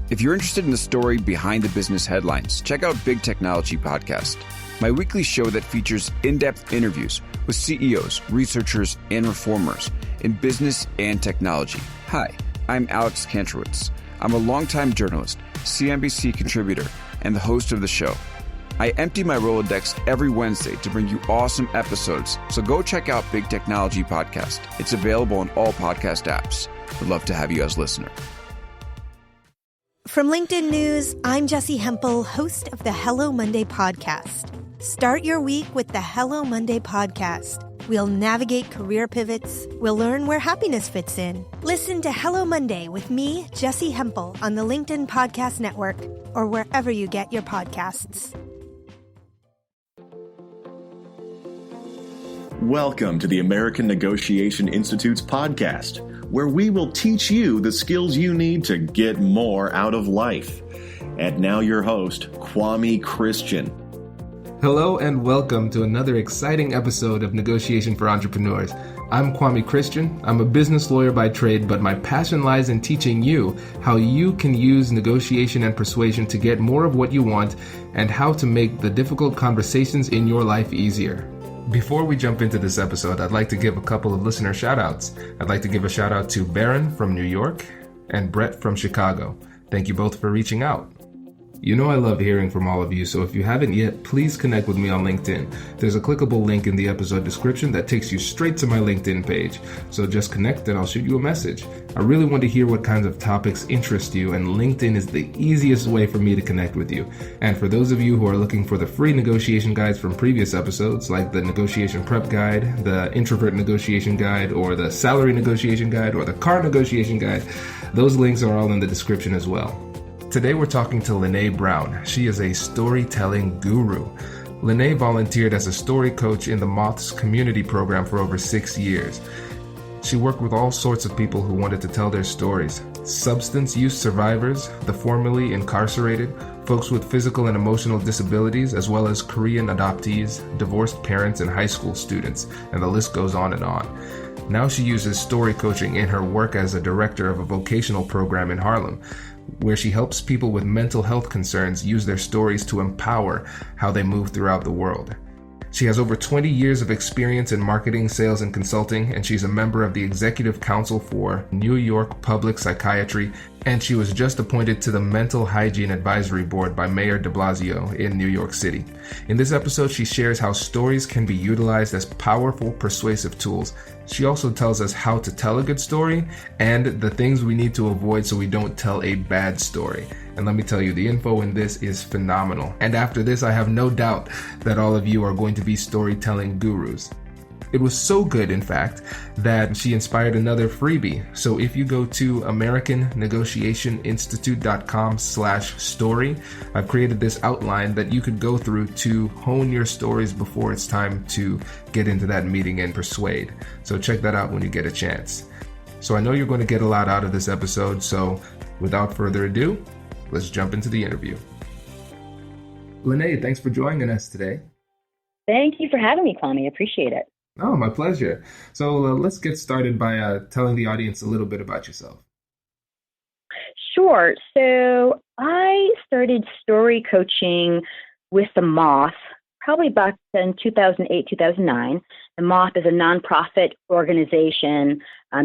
If you're interested in the story behind the business headlines, check out Big Technology Podcast, my weekly show that features in-depth interviews with CEOs, researchers, and reformers in business and technology. Hi, I'm Alex Kantrowitz. I'm a longtime journalist, CNBC contributor, and the host of the show. I empty my Rolodex every Wednesday to bring you awesome episodes, so go check out Big Technology Podcast. It's available on all podcast apps. Would love to have you as a listener. From LinkedIn News, I'm Jessie Hempel, host of the Hello Monday podcast. Start your week with the Hello Monday podcast. We'll navigate career pivots. We'll learn where happiness fits in. Listen to Hello Monday with me, Jessie Hempel, on the LinkedIn Podcast Network or wherever you get your podcasts. Welcome to the American Negotiation Institute's podcast, where we will teach you the skills you need to get more out of life. And now your host, Kwame Christian. Hello and welcome to another exciting episode of Negotiation for Entrepreneurs. I'm Kwame Christian. I'm a business lawyer by trade, but my passion lies in teaching you how you can use negotiation and persuasion to get more of what you want and how to make the difficult conversations in your life easier. Before we jump into this episode, I'd like to give a couple of listener shout-outs. I'd like to give a shout-out to Baron from New York and Brett from Chicago. Thank you both for reaching out. You know I love hearing from all of you, so if you haven't yet, please connect with me on LinkedIn. There's a clickable link in the episode description that takes you straight to my LinkedIn page. So just connect and I'll shoot you a message. I really want to hear what kinds of topics interest you, and LinkedIn is the easiest way for me to connect with you. And for those of you who are looking for the free negotiation guides from previous episodes, like the Negotiation Prep Guide, the Introvert Negotiation Guide, or the Salary Negotiation Guide, or the Car Negotiation Guide, those links are all in the description as well. Today we're talking to Lynnae Brown. She is a storytelling guru. Lynnae volunteered as a story coach in the Moth's community program for over 6 years. She worked with all sorts of people who wanted to tell their stories. Substance use survivors, the formerly incarcerated, folks with physical and emotional disabilities, as well as Korean adoptees, divorced parents, and high school students, and the list goes on and on. Now she uses story coaching in her work as a director of a vocational program in Harlem, where she helps people with mental health concerns use their stories to empower how they move throughout the world. She has over 20 years of experience in marketing, sales, and consulting, and she's a member of the Executive Council for New York Public Psychiatry, and she was just appointed to the Mental Hygiene Advisory Board by Mayor de Blasio in New York City. In this episode, she shares how stories can be utilized as powerful persuasive tools. She also tells us how to tell a good story and the things we need to avoid so we don't tell a bad story. And let me tell you, the info in this is phenomenal. And after this, I have no doubt that all of you are going to be storytelling gurus. It was so good, in fact, that she inspired another freebie. So if you go to AmericanNegotiationInstitute.com/story, I've created this outline that you could go through to hone your stories before it's time to get into that meeting and persuade. So check that out when you get a chance. So I know you're going to get a lot out of this episode, so without further ado, let's jump into the interview. Lynnae, thanks for joining us today. Thank you for having me, Kwame. I appreciate it. Oh, my pleasure. So let's get started by telling the audience a little bit about yourself. Sure. So I started story coaching with the Moth probably back in 2008, 2009. The Moth is a nonprofit organization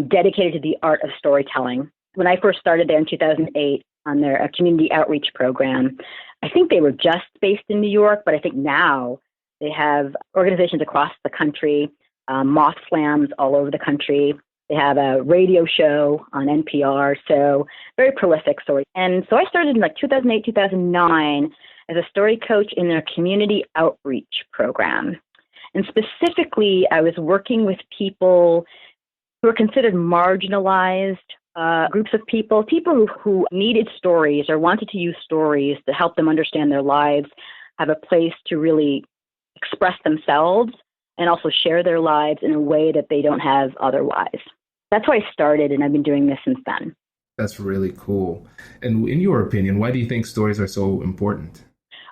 dedicated to the art of storytelling. When I first started there in 2008 on their community outreach program, I think they were just based in New York, but I think now they have organizations across the country, moth slams all over the country. They have a radio show on NPR, so very prolific story. And so I started in 2008, 2009 as a story coach in their community outreach program. And specifically, I was working with people who are considered marginalized groups of people who needed stories or wanted to use stories to help them understand their lives, have a place to really express themselves, and also share their lives in a way that they don't have otherwise. That's how I started, and I've been doing this since then. That's really cool. And in your opinion, why do you think stories are so important?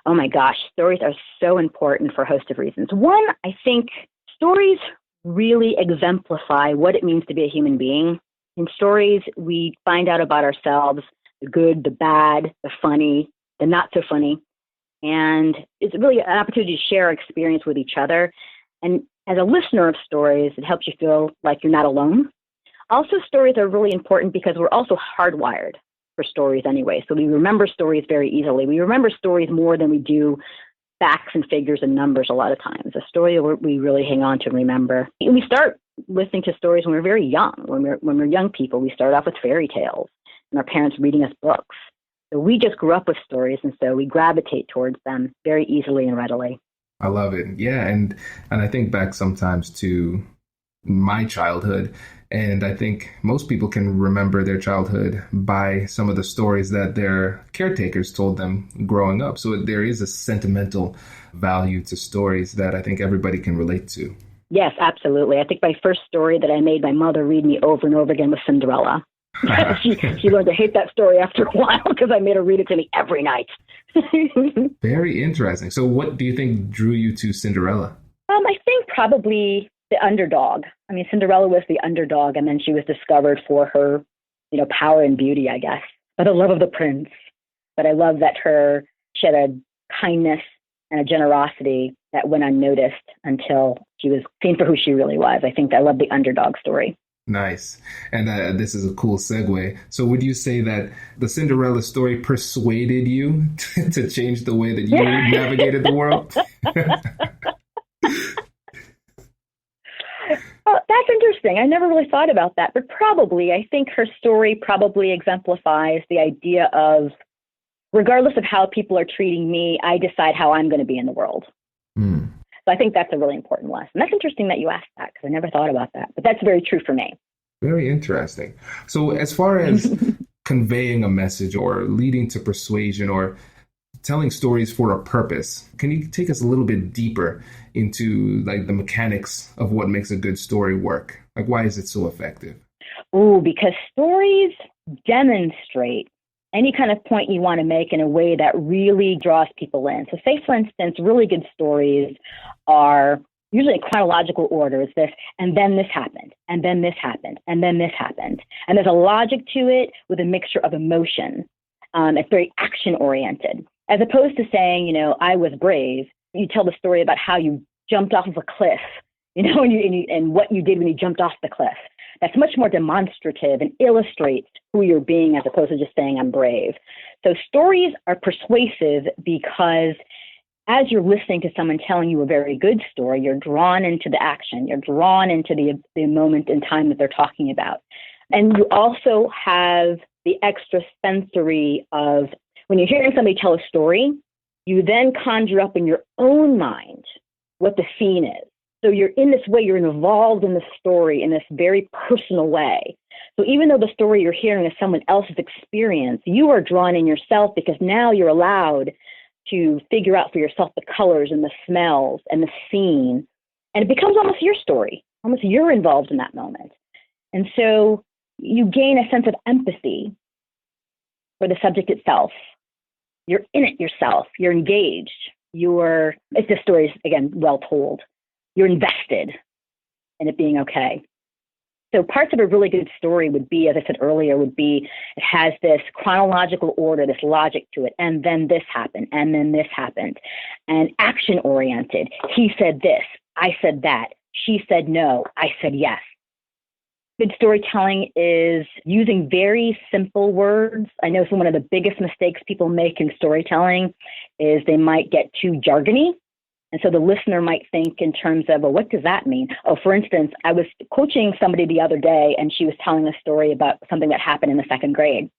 Oh my gosh, stories are so important for a host of reasons. One, I think stories really exemplify what it means to be a human being. In stories, we find out about ourselves the good, the bad, the funny, the not so funny. And it's really an opportunity to share experience with each other. And as a listener of stories, it helps you feel like you're not alone. Also, stories are really important because we're also hardwired for stories anyway. So we remember stories very easily. We remember stories more than we do facts and figures and numbers a lot of times. A story we really hang on to and remember. And we start listening to stories when we're very young. When we're young people, we start off with fairy tales and our parents reading us books. So we just grew up with stories, and so we gravitate towards them very easily and readily. I love it. Yeah, and I think back sometimes to my childhood, and I think most people can remember their childhood by some of the stories that their caretakers told them growing up. So there is a sentimental value to stories that I think everybody can relate to. Yes, absolutely. I think my first story that I made my mother read me over and over again was Cinderella. She learned to hate that story after a while because I made her read it to me every night. Very interesting. So what do you think drew you to Cinderella? I think probably the underdog. I mean, Cinderella was the underdog, and then she was discovered for her, power and beauty, I guess, by the love of the prince. But I love that she had a kindness and a generosity that went unnoticed until she was seen for who she really was. I think I love the underdog story. Nice. And this is a cool segue. So would you say that the Cinderella story persuaded you to change the way that you navigated the world? Oh, that's interesting. I never really thought about that. But I think her story probably exemplifies the idea of, regardless of how people are treating me, I decide how I'm going to be in the world. Mm. So I think that's a really important lesson. That's interesting that you asked that because I never thought about that. But that's very true for me. Very interesting. So as far as conveying a message or leading to persuasion or telling stories for a purpose, can you take us a little bit deeper into like the mechanics of what makes a good story work? Like, why is it so effective? Oh, because stories demonstrate any kind of point you want to make in a way that really draws people in. So say, for instance, really good stories are usually in chronological order. It's this, and then this happened, and then this happened, and then this happened. And there's a logic to it with a mixture of emotion. It's very action-oriented. As opposed to saying, I was brave, you tell the story about how you jumped off of a cliff, and what you did when you jumped off the cliff. That's much more demonstrative and illustrates who you're being as opposed to just saying I'm brave. So stories are persuasive because as you're listening to someone telling you a very good story, you're drawn into the action. You're drawn into the moment in time that they're talking about. And you also have the extra sensory of when you're hearing somebody tell a story, you then conjure up in your own mind what the scene is. So you're in this way, you're involved in the story in this very personal way. So even though the story you're hearing is someone else's experience, you are drawn in yourself because now you're allowed to figure out for yourself the colors and the smells and the scene. And it becomes almost your story, almost you're involved in that moment. And so you gain a sense of empathy for the subject itself. You're in it yourself. You're engaged. If the story is, again, well told, you're invested in it being okay. So parts of a really good story would be, as I said earlier, it has this chronological order, this logic to it, and then this happened, and then this happened, and action-oriented. He said this, I said that, she said no, I said yes. Good storytelling is using very simple words. I know one of the biggest mistakes people make in storytelling is they might get too jargony. And so the listener might think in terms of, well, what does that mean? Oh, for instance, I was coaching somebody the other day, and she was telling a story about something that happened in the second grade.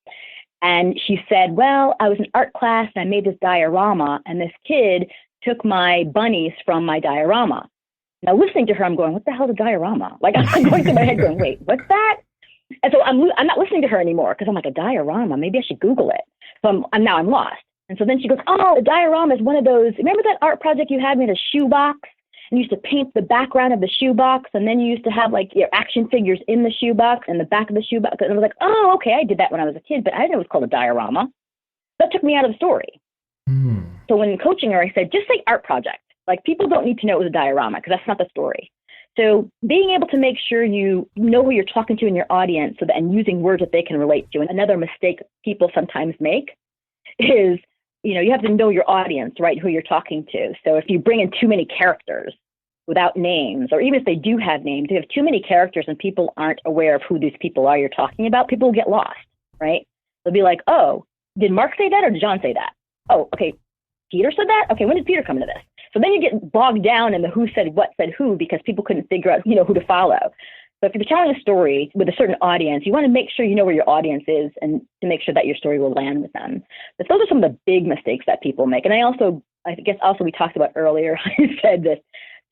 And she said, well, I was in art class, and I made this diorama, and this kid took my bunnies from my diorama. Now, listening to her, I'm going, what the hell is a diorama? Like, I'm going through my head going, wait, what's that? And so I'm not listening to her anymore because I'm like, a diorama? Maybe I should Google it. So I'm lost. And so then she goes, oh, a diorama is one of those, remember that art project you had with a shoebox? And you used to paint the background of the shoebox, and then you used to have like your action figures in the shoebox and the back of the shoebox. And I was like, oh, okay, I did that when I was a kid, but I didn't know it was called a diorama. That took me out of the story. Mm. So when coaching her, I said, just say art project. Like, people don't need to know it was a diorama because that's not the story. So being able to make sure you know who you're talking to in your audience and using words that they can relate to. And another mistake people sometimes make is, you have to know your audience, right? Who you're talking to. So if you bring in too many characters without names, or even if they do have names, you have too many characters and people aren't aware of who these people are you're talking about, people will get lost, right? They'll be like, oh, did Mark say that or did John say that? Oh, okay. Peter said that? Okay, when did Peter come into this? So then you get bogged down in the who said what said who because people couldn't figure out, who to follow. So if you're telling a story with a certain audience, you want to make sure you know where your audience is and to make sure that your story will land with them. But those are some of the big mistakes that people make. And I guess we talked about earlier, I said that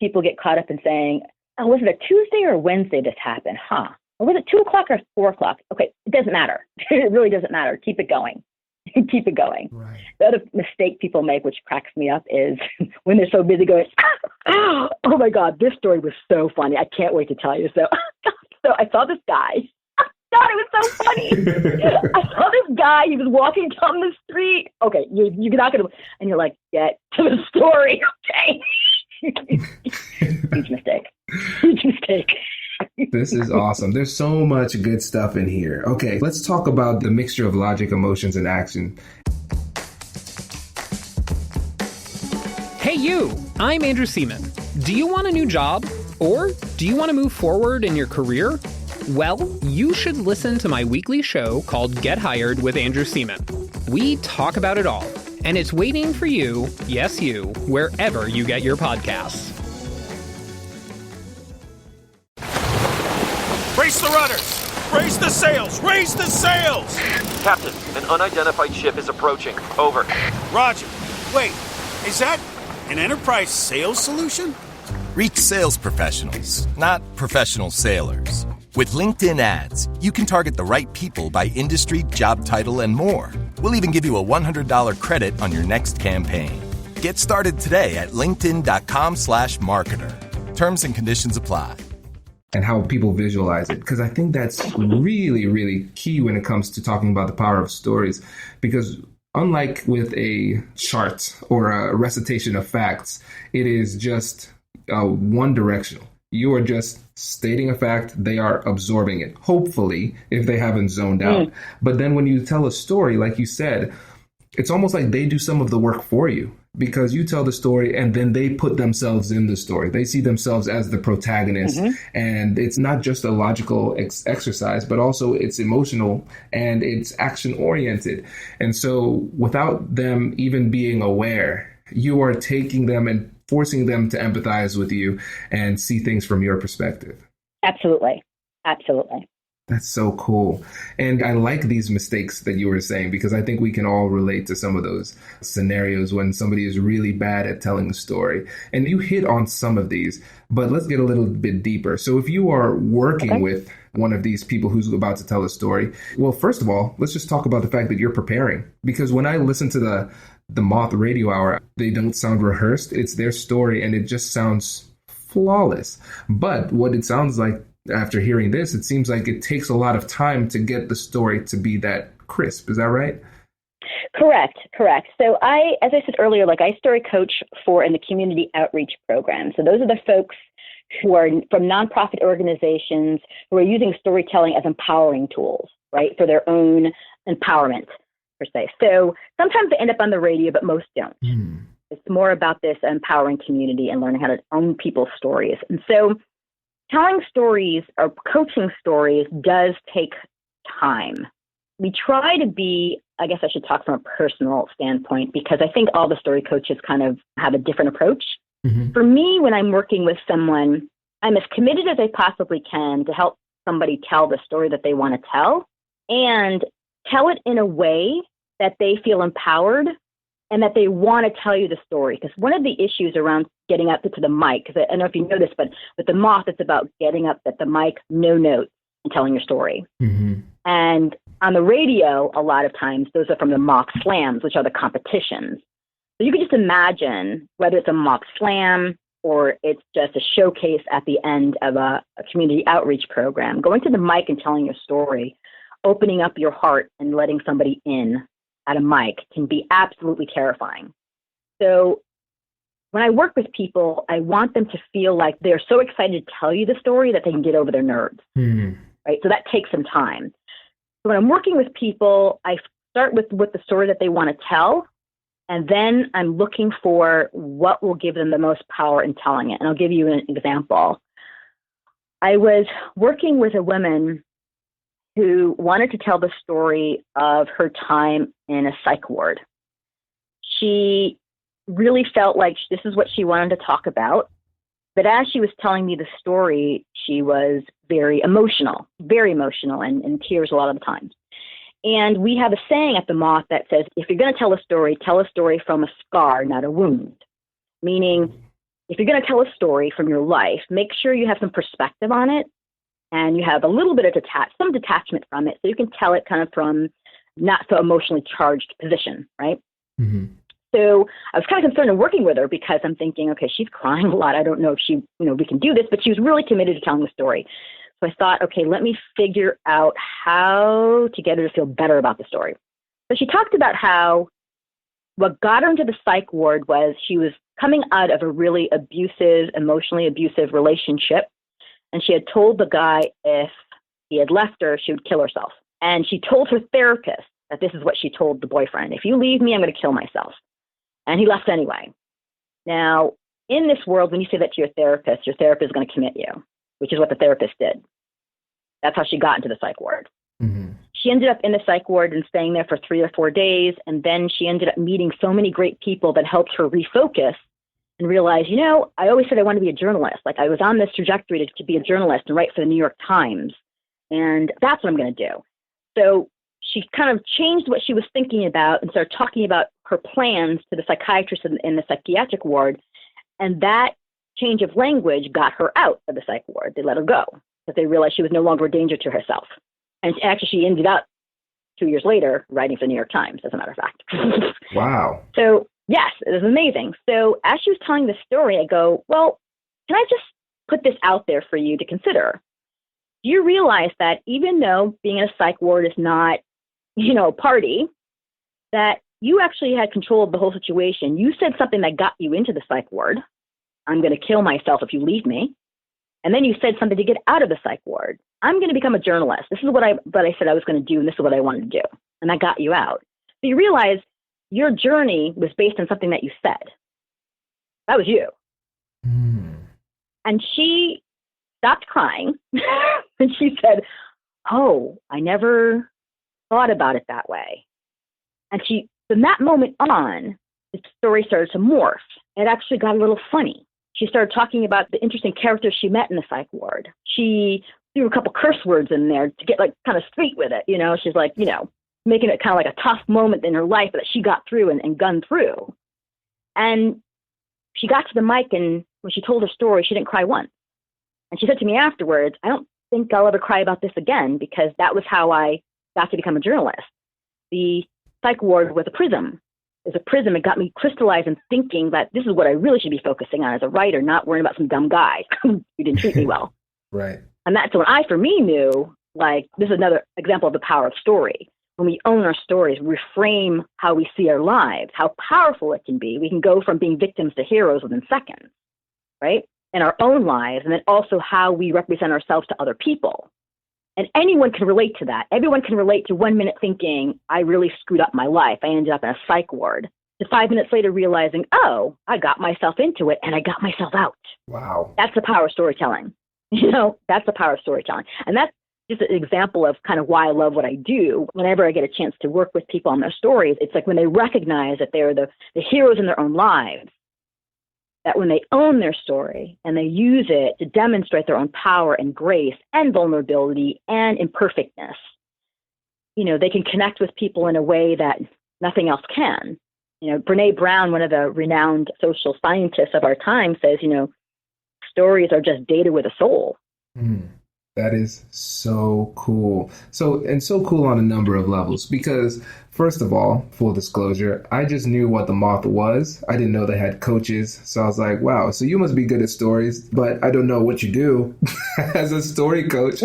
people get caught up in saying, oh, was it a Tuesday or a Wednesday this happened? Or was it 2 o'clock or 4 o'clock? Okay, it doesn't matter. It really doesn't matter. Keep it going. Keep it going. Right. The other mistake people make, which cracks me up, is when they're so busy going, oh my God, this story was so funny. I can't wait to tell you. So I saw this guy. God, it was so funny. I saw this guy. He was walking down the street. Okay, you're not going to, and you're like, get to the story, okay? Huge mistake. Huge mistake. This is awesome. There's so much good stuff in here. Okay, let's talk about the mixture of logic, emotions, and action. Hey you, I'm Andrew Seaman. Do you want a new job? Or do you want to move forward in your career? Well, you should listen to my weekly show called Get Hired with Andrew Seaman. We talk about it all, and it's waiting for you, yes you, wherever you get your podcasts. Brace the rudders! Raise the sails! Raise the sails! Captain, an unidentified ship is approaching. Over. Roger. Wait, is that an enterprise sales solution? Reach sales professionals, not professional sailors. With LinkedIn ads, you can target the right people by industry, job title, and more. We'll even give you a $100 credit on your next campaign. Get started today at linkedin.com/marketer. Terms and conditions apply. And how people visualize it. Because I think that's really, really key when it comes to talking about the power of stories. Because unlike with a chart or a recitation of facts, it is just one directional. You are just stating a fact, they are absorbing it, hopefully, if they haven't zoned out. But then when you tell a story, like you said, it's almost like they do some of the work for you. Because you tell the story and then they put themselves in the story. They see themselves as the protagonist. And it's not just a logical exercise, but also it's emotional and it's action oriented. And so without them even being aware, you are taking them and forcing them to empathize with you and see things from your perspective. Absolutely. Absolutely. That's so cool. And I like these mistakes that you were saying, because I think we can all relate to some of those scenarios when somebody is really bad at telling a story. And you hit on some of these, but let's get a little bit deeper. So if you are working with one of these people who's about to tell a story, well, first of all, let's just talk about the fact that you're preparing. Because when I listen to the Moth Radio Hour, they don't sound rehearsed. It's their story and it just sounds flawless. But what it sounds like after hearing this, it seems like it takes a lot of time to get the story to be that crisp. Is that right? Correct. So as I said earlier, I story coach in the community outreach program. So those are the folks who are from nonprofit organizations who are using storytelling as empowering tools, right, for their own empowerment, per se. So sometimes they end up on the radio, but most don't. It's more about this empowering community and learning how to own people's stories. And so telling stories or coaching stories does take time. We try to be, I guess I should talk from a personal standpoint, because I think all the story coaches kind of have a different approach. For me, when I'm working with someone, I'm as committed as I possibly can to help somebody tell the story that they want to tell, and tell it in a way that they feel empowered and that they want to tell you the story. Because one of the issues around getting up to the mic, because I don't know if you know this, but with the Moth, it's about getting up at the mic, no notes, and telling your story. And on the radio, a lot of times, those are from the mock slams, which are the competitions. So you can just imagine whether it's a mock slam or it's just a showcase at the end of a community outreach program, going to the mic and telling your story, opening up your heart and letting somebody in at a mic can be absolutely terrifying. So when I work with people, I want them to feel like they're so excited to tell you the story that they can get over their nerves, right? So that takes some time. So when I'm working with people, I start with the story that they want to tell, and then I'm looking for what will give them the most power in telling it. And I'll give you an example. I was working with a woman who wanted to tell the story of her time in a psych ward. She really felt like this is what she wanted to talk about. But as she was telling me the story, she was very emotional and in tears a lot of the time. And we have a saying at the Moth that says, if you're going to tell a story from a scar, not a wound. Meaning, if you're going to tell a story from your life, make sure you have some perspective on it and you have a little bit of some detachment from it so you can tell it kind of from not so emotionally charged position, right? Mm-hmm. So I was kind of concerned in working with her because I'm thinking, okay, she's crying a lot. I don't know if we can do this, but she was really committed to telling the story. So I thought, okay, let me figure out how to get her to feel better about the story. So she talked about how what got her into the psych ward was she was coming out of a really emotionally abusive relationship. And she had told the guy if he had left her, she would kill herself. And she told her therapist that this is what she told the boyfriend. If you leave me, I'm going to kill myself. And he left anyway. Now, in this world, when you say that to your therapist is going to commit you, which is what the therapist did. That's how she got into the psych ward. Mm-hmm. She ended up in the psych ward and staying there for 3 or 4 days. And then she ended up meeting so many great people that helped her refocus and realize, I always said I wanted to be a journalist. Like I was on this trajectory to be a journalist and write for the New York Times. And that's what I'm going to do. So she kind of changed what she was thinking about and started talking about her plans to the psychiatrist in the psychiatric ward. And that change of language got her out of the psych ward. They let her go because they realized she was no longer a danger to herself. And actually, she ended up 2 years later writing for the New York Times, as a matter of fact. Wow. So, yes, it was amazing. So as she was telling the story, I go, well, can I just put this out there for you to consider? Do you realize that even though being in a psych ward is not, a party, that you actually had control of the whole situation? You said something that got you into the psych ward. I'm going to kill myself if you leave me. And then you said something to get out of the psych ward. I'm going to become a journalist. This is what I said I was going to do, and this is what I wanted to do. And that got you out. So you realize your journey was based on something that you said. That was you. Mm. And she stopped crying, and she said, oh, I never thought about it that way. And from that moment on, the story started to morph. It actually got a little funny. She started talking about the interesting characters she met in the psych ward. She threw a couple curse words in there to get kind of sweet with it. She's like, making it kind of like a tough moment in her life that she got through and gunned through. And she got to the mic, and when she told her story, she didn't cry once. And she said to me afterwards, I don't think I'll ever cry about this again because that was how I got to become a journalist. The psych ward was a prism. As a prism, it got me crystallized and thinking that this is what I really should be focusing on as a writer, not worrying about some dumb guy who didn't treat me well. Right. And that's when I, for me, knew, this is another example of the power of story. When we own our stories, reframe how we see our lives, how powerful it can be. We can go from being victims to heroes within seconds, right? In our own lives, and then also how we represent ourselves to other people. And anyone can relate to that. Everyone can relate to 1 minute thinking, I really screwed up my life. I ended up in a psych ward. To 5 minutes later realizing, oh, I got myself into it and I got myself out. Wow. That's the power of storytelling. That's the power of storytelling. And that's just an example of kind of why I love what I do. Whenever I get a chance to work with people on their stories, it's like when they recognize that they're the heroes in their own lives, that when they own their story and they use it to demonstrate their own power and grace and vulnerability and imperfectness, they can connect with people in a way that nothing else can. Brene Brown, one of the renowned social scientists of our time, says, stories are just data with a soul. Mm, that is so cool. So cool on a number of levels, because First of all, full disclosure, I just knew what the Moth was. I didn't know they had coaches. So I was like, wow, so you must be good at stories, but I don't know what you do as a story coach.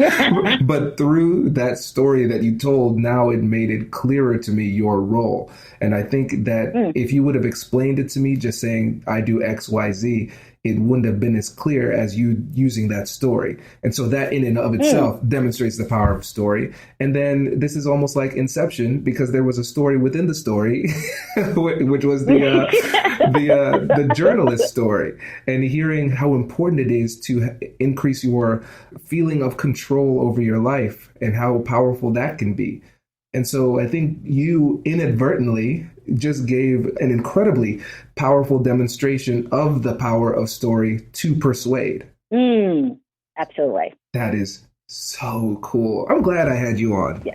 But through that story that you told, now it made it clearer to me your role. And I think that if you would have explained it to me just saying, I do X, Y, Z, it wouldn't have been as clear as you using that story. And so that in and of itself demonstrates the power of story. And then this is almost like Inception, because there was a story within the story, which was the journalist story, and hearing how important it is to increase your feeling of control over your life and how powerful that can be. And so I think you inadvertently just gave an incredibly powerful demonstration of the power of story to persuade. Absolutely. That is so cool. I'm glad I had you on. Yeah.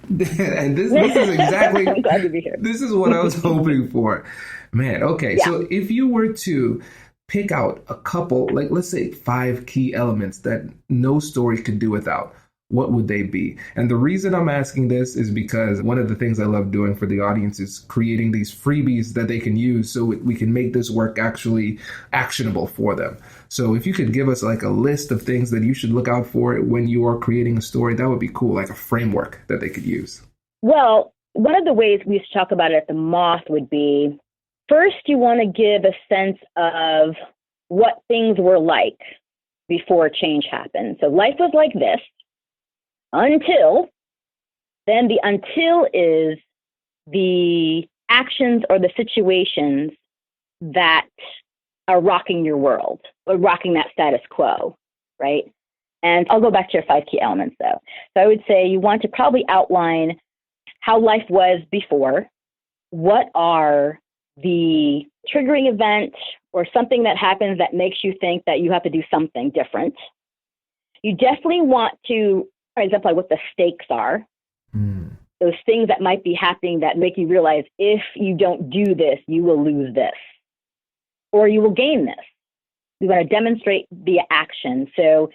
And this is exactly, I'm glad to be here. This is what I was hoping for. Man, okay. Yeah. So if you were to pick out a couple, like let's say 5 key elements that no story could do without, what would they be? And the reason I'm asking this is because one of the things I love doing for the audience is creating these freebies that they can use so we can make this work actually actionable for them. So if you could give us like a list of things that you should look out for when you are creating a story, that would be cool, like a framework that they could use. Well, one of the ways we used to talk about it at the Moth would be, first you want to give a sense of what things were like before change happened. So life was like this. Until, then the until is the actions or the situations that are rocking your world or rocking that status quo, right? And I'll go back to your 5 key elements though. So I would say you want to probably outline how life was before. What are the triggering events or something that happens that makes you think that you have to do something different? You definitely want to, for example, like what the stakes are, those things that might be happening that make you realize if you don't do this, you will lose this, or you will gain this. You want to demonstrate via action. So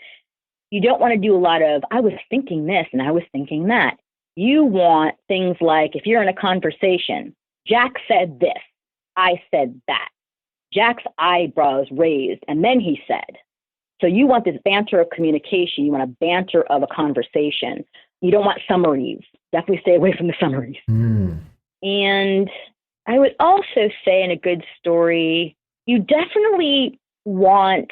you don't want to do a lot of, I was thinking this and I was thinking that. You want things like, if you're in a conversation, Jack said this, I said that. Jack's eyebrows raised, and then he said. So you want this banter of communication. You want a banter of a conversation. You don't want summaries. Definitely stay away from the summaries. And I would also say in a good story, you definitely want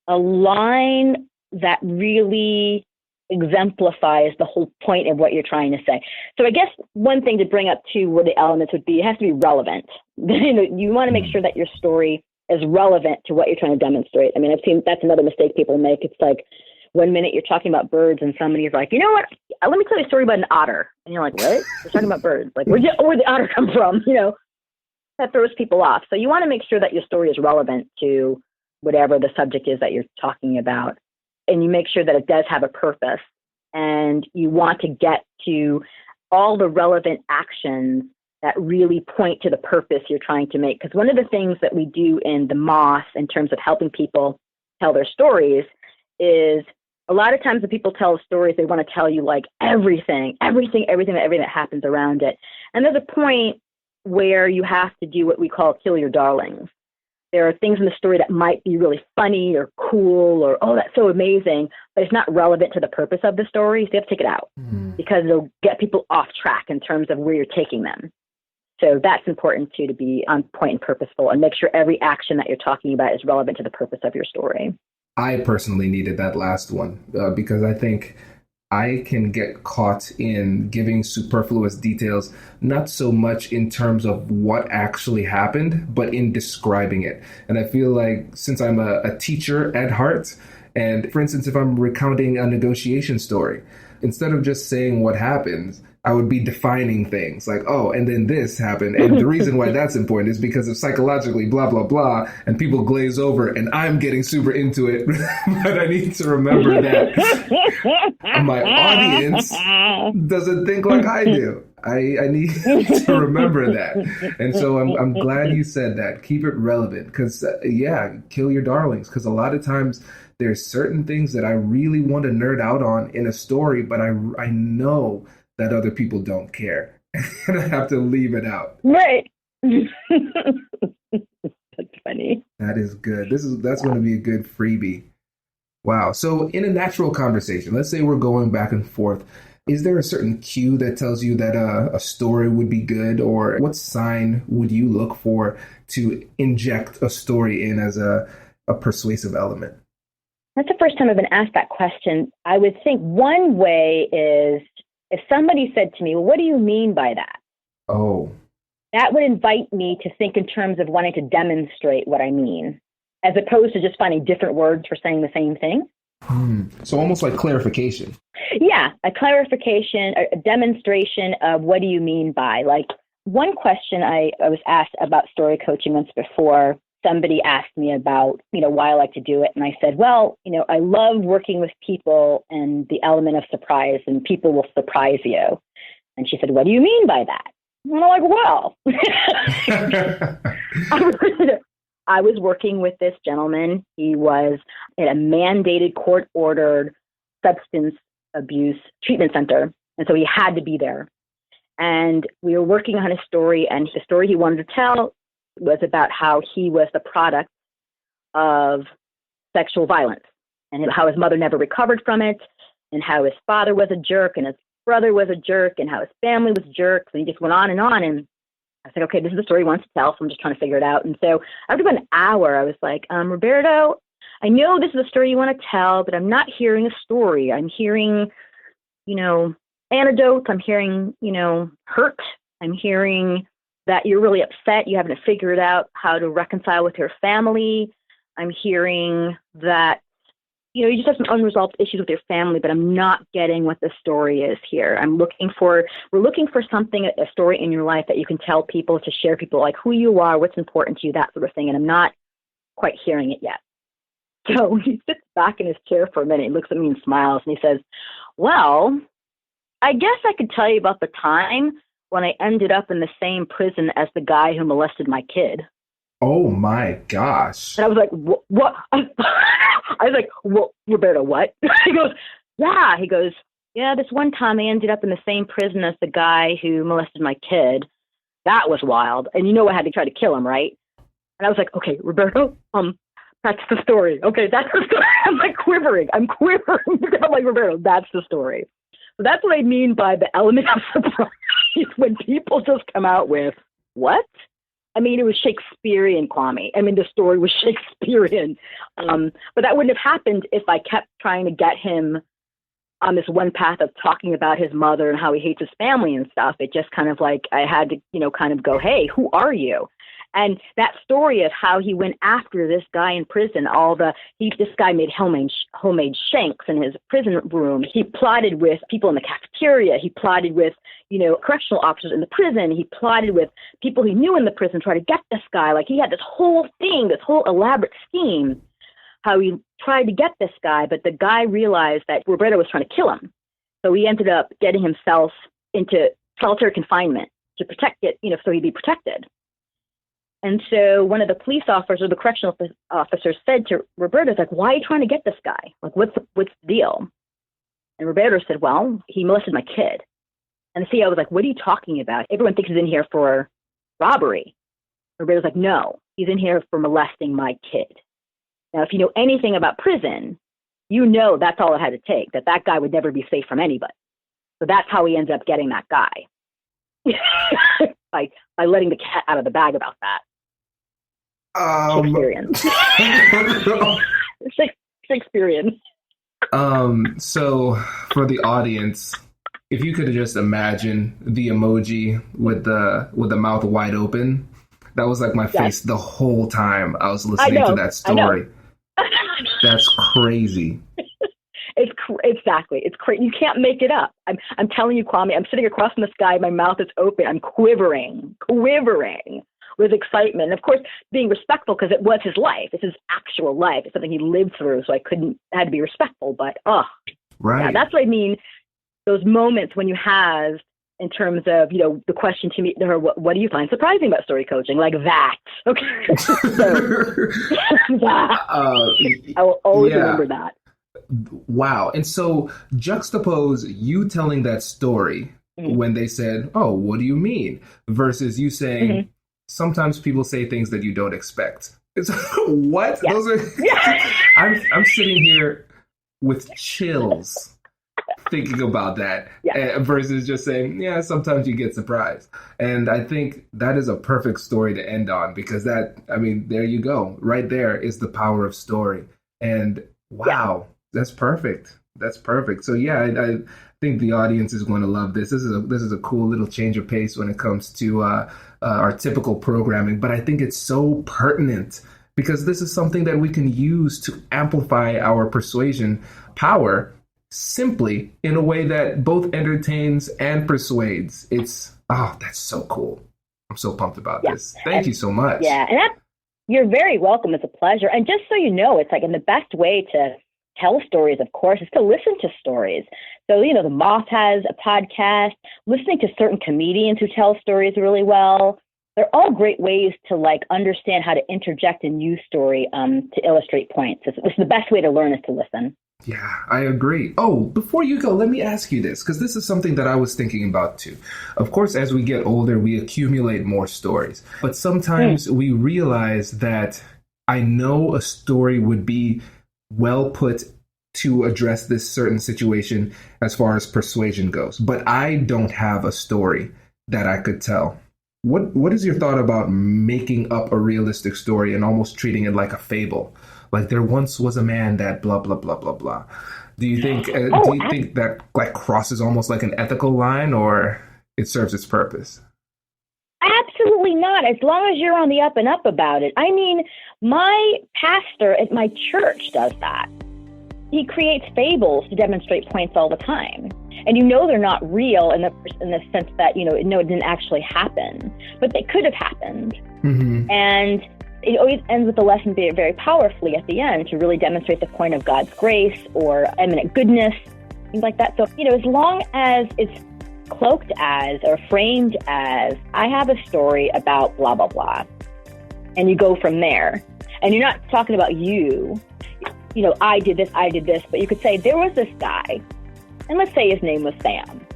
a line that really exemplifies the whole point of what you're trying to say. So I guess one thing to bring up too, where the elements would be, it has to be relevant. You want to make sure that your story is relevant to what you're trying to demonstrate. I mean, I've seen that's another mistake people make. It's like 1 minute you're talking about birds and somebody's like, you know what? Let me tell you a story about an otter. And you're like, what? We're talking about birds. Like, where'd the otter come from? You know, that throws people off. So you want to make sure that your story is relevant to whatever the subject is that you're talking about. And you make sure that it does have a purpose. And you want to get to all the relevant actions that really point to the purpose you're trying to make. Because one of the things that we do in the Moth in terms of helping people tell their stories is a lot of times when people tell stories, they want to tell you like everything that happens around it. And there's a point where you have to do what we call kill your darlings. There are things in the story that might be really funny or cool or, oh, that's so amazing, but it's not relevant to the purpose of the story. So you have to take it out because it'll get people off track in terms of where you're taking them. So that's important too, to be on point and purposeful and make sure every action that you're talking about is relevant to the purpose of your story. I personally needed that last one because I think I can get caught in giving superfluous details, not so much in terms of what actually happened, but in describing it. And I feel like since I'm a teacher at heart, and for instance, if I'm recounting a negotiation story, instead of just saying what happens, I would be defining things like, oh, and then this happened. And the reason why that's important is because of psychologically blah, blah, blah. And people glaze over and I'm getting super into it. But I need to remember that my audience doesn't think like I do. I need to remember that. And so I'm glad you said that. Keep it relevant because, kill your darlings. Because a lot of times there's certain things that I really want to nerd out on in a story, but I know that other people don't care. and I have to leave it out. Right. That's funny. That is good. That's going to be a good freebie. Wow. So in a natural conversation, let's say we're going back and forth. Is there a certain cue that tells you that a story would be good, or what sign would you look for to inject a story in as a persuasive element? That's the first time I've been asked that question. I would think one way is if somebody said to me, well, what do you mean by that? Oh. That would invite me to think in terms of wanting to demonstrate what I mean, as opposed to just finding different words for saying the same thing. So almost like clarification. Yeah, a clarification, a demonstration of what do you mean by. Like one question I was asked about story coaching once before, somebody asked me about, why I like to do it. And I said, well, I love working with people and the element of surprise, and people will surprise you. And she said, what do you mean by that? And I'm like, well, I was working with this gentleman. He was at a mandated court-ordered substance abuse treatment center. And so he had to be there. And we were working on a story, and the story he wanted to tell was about how he was the product of sexual violence and how his mother never recovered from it, and how his father was a jerk and his brother was a jerk and how his family was jerks. And he just went on. And I said, okay, this is the story he wants to tell, so I'm just trying to figure it out. And so after about an hour, I was like, Roberto, I know this is a story you want to tell, but I'm not hearing a story. I'm hearing, anecdotes. I'm hearing, hurt. I'm hearing that you're really upset. You haven't figured out how to reconcile with your family. I'm hearing that, you just have some unresolved issues with your family, but I'm not getting what the story is here. We're looking for something, a story in your life that you can tell people, to share people, like who you are, what's important to you, that sort of thing. And I'm not quite hearing it yet. So he sits back in his chair for a minute, he looks at me and smiles, and he says, well, I guess I could tell you about the time when I ended up in the same prison as the guy who molested my kid. Oh my gosh. And I was like, what? I was like, well, Roberto, what? He goes, yeah. He goes, yeah, this one time I ended up in the same prison as the guy who molested my kid. That was wild. And I had to try to kill him, right? And I was like, okay, Roberto, that's the story. Okay, that's the story. I'm like quivering. I'm like, Roberto, that's the story. So that's what I mean by the element of surprise. When people just come out with, what? I mean, it was Shakespearean, Kwame. I mean, the story was Shakespearean. But that wouldn't have happened if I kept trying to get him on this one path of talking about his mother and how he hates his family and stuff. It just kind of like, I had to, kind of go, hey, who are you? And that story of how he went after this guy in prison, this guy made homemade shanks in his prison room. He plotted with people in the cafeteria. He plotted with, correctional officers in the prison. He plotted with people he knew in the prison, try to get this guy. Like he had this whole thing, this whole elaborate scheme, how he tried to get this guy, but the guy realized that Roberto was trying to kill him. So he ended up getting himself into solitary confinement to protect it, so he'd be protected. And so one of the police officers, the correctional officers, said to Roberto, like, why are you trying to get this guy? Like, what's the deal? And Roberto said, well, he molested my kid. And the CEO was like, what are you talking about? Everyone thinks he's in here for robbery. Roberto's like, no, he's in here for molesting my kid. Now, if you know anything about prison, that's all it had to take, that guy would never be safe from anybody. So that's how he ends up getting that guy. by letting the cat out of the bag about that. Shakespearean. So for the audience, if you could just imagine the emoji with the mouth wide open, that was like my face the whole time I was listening to that story. That's crazy. Exactly. It's crazy. You can't make it up. I'm telling you, Kwame, I'm sitting across from this guy. My mouth is open. I'm quivering with excitement. And of course, being respectful because it was his life. It's his actual life. It's something he lived through. So I had to be respectful. But, right. Yeah, that's what I mean. Those moments when you have, in terms of, the question to me, what do you find surprising about story coaching? Like that. Okay. I will always remember that. Wow. And so juxtapose you telling that story when they said, oh, what do you mean? Versus you saying, sometimes people say things that you don't expect. It's what? Yeah. Those are. I'm sitting here with chills thinking about that versus just saying, yeah, sometimes you get surprised. And I think that is a perfect story to end on, because there you go. Right there is the power of story. And wow, that's perfect. That's perfect. So I think the audience is going to love this. This is a cool little change of pace when it comes to our typical programming. But I think it's so pertinent, because this is something that we can use to amplify our persuasion power simply in a way that both entertains and persuades. That's so cool. I'm so pumped about this. Thank you so much. Yeah, and you're very welcome. It's a pleasure. And just so you know, it's like, and the best way to tell stories, of course, is to listen to stories. So, the Moth has a podcast, listening to certain comedians who tell stories really well. They're all great ways to understand how to interject a news story to illustrate points. It's the best way to learn is to listen. Yeah, I agree. Oh, before you go, let me ask you this, because this is something that I was thinking about too. Of course, as we get older, we accumulate more stories. But sometimes we realize that I know a story would be well put to address this certain situation as far as persuasion goes, but I don't have a story that I could tell. What is your thought about making up a realistic story and almost treating it like a fable? Like, there once was a man that blah, blah, blah, blah, blah. Do you think think that crosses almost like an ethical line, or it serves its purpose? Absolutely not, as long as you're on the up and up about it. I mean, my pastor at my church does that. He creates fables to demonstrate points all the time. And they're not real in the sense that, it didn't actually happen, but they could have happened. Mm-hmm. And it always ends with the lesson being very powerfully at the end to really demonstrate the point of God's grace or eminent goodness, things like that. So, as long as it's cloaked as or framed as, I have a story about blah, blah, blah, and you go from there, and you're not talking about I did this, but you could say there was this guy, and let's say his name was Sam,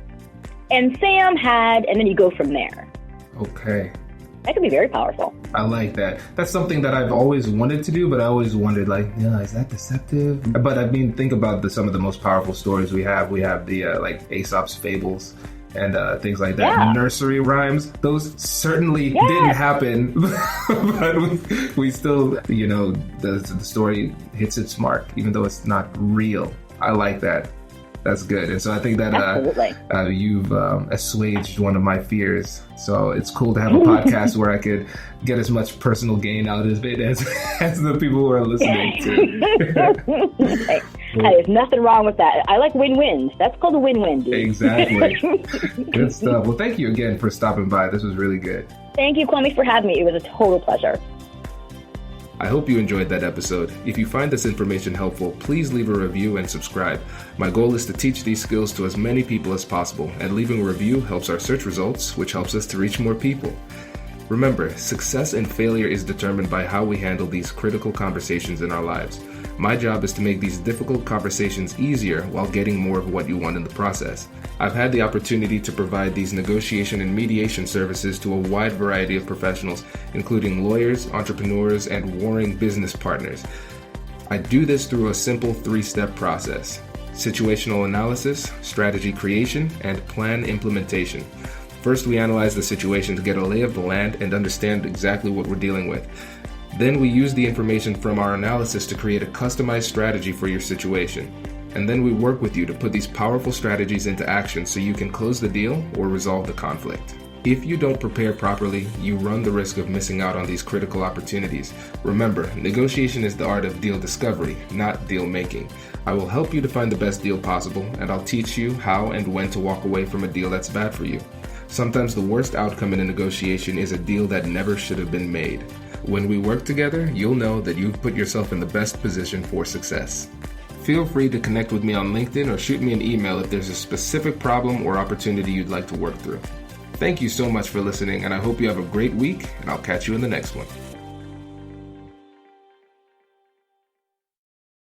and Sam had, and then you go from there. Okay. That could be very powerful. I like that. That's something that I've always wanted to do, but I always wondered, is that deceptive? But I mean, think about some of the most powerful stories we have. We have the Aesop's fables and things like that. Yeah. Nursery rhymes. Those certainly didn't happen, but we still, the story hits its mark, even though it's not real. I like that. That's good. And so I think that you've assuaged one of my fears. So it's cool to have a podcast where I could get as much personal gain out of it as the people who are listening to. Hey, there's nothing wrong with that. I like win-wins. That's called a win-win, dude. Exactly. Good stuff. Well, thank you again for stopping by. This was really good. Thank you, Kwame, for having me. It was a total pleasure. I hope you enjoyed that episode. If you find this information helpful, please leave a review and subscribe. My goal is to teach these skills to as many people as possible, and leaving a review helps our search results, which helps us to reach more people. Remember, success and failure is determined by how we handle these critical conversations in our lives. My job is to make these difficult conversations easier while getting more of what you want in the process. I've had the opportunity to provide these negotiation and mediation services to a wide variety of professionals, including lawyers, entrepreneurs, and warring business partners. I do this through a simple 3-step process: situational analysis, strategy creation, and plan implementation. First, we analyze the situation to get a lay of the land and understand exactly what we're dealing with. Then we use the information from our analysis to create a customized strategy for your situation. And then we work with you to put these powerful strategies into action so you can close the deal or resolve the conflict. If you don't prepare properly, you run the risk of missing out on these critical opportunities. Remember, negotiation is the art of deal discovery, not deal making. I will help you to find the best deal possible, and I'll teach you how and when to walk away from a deal that's bad for you. Sometimes the worst outcome in a negotiation is a deal that never should have been made. When we work together, you'll know that you've put yourself in the best position for success. Feel free to connect with me on LinkedIn or shoot me an email if there's a specific problem or opportunity you'd like to work through. Thank you so much for listening, and I hope you have a great week, and I'll catch you in the next one.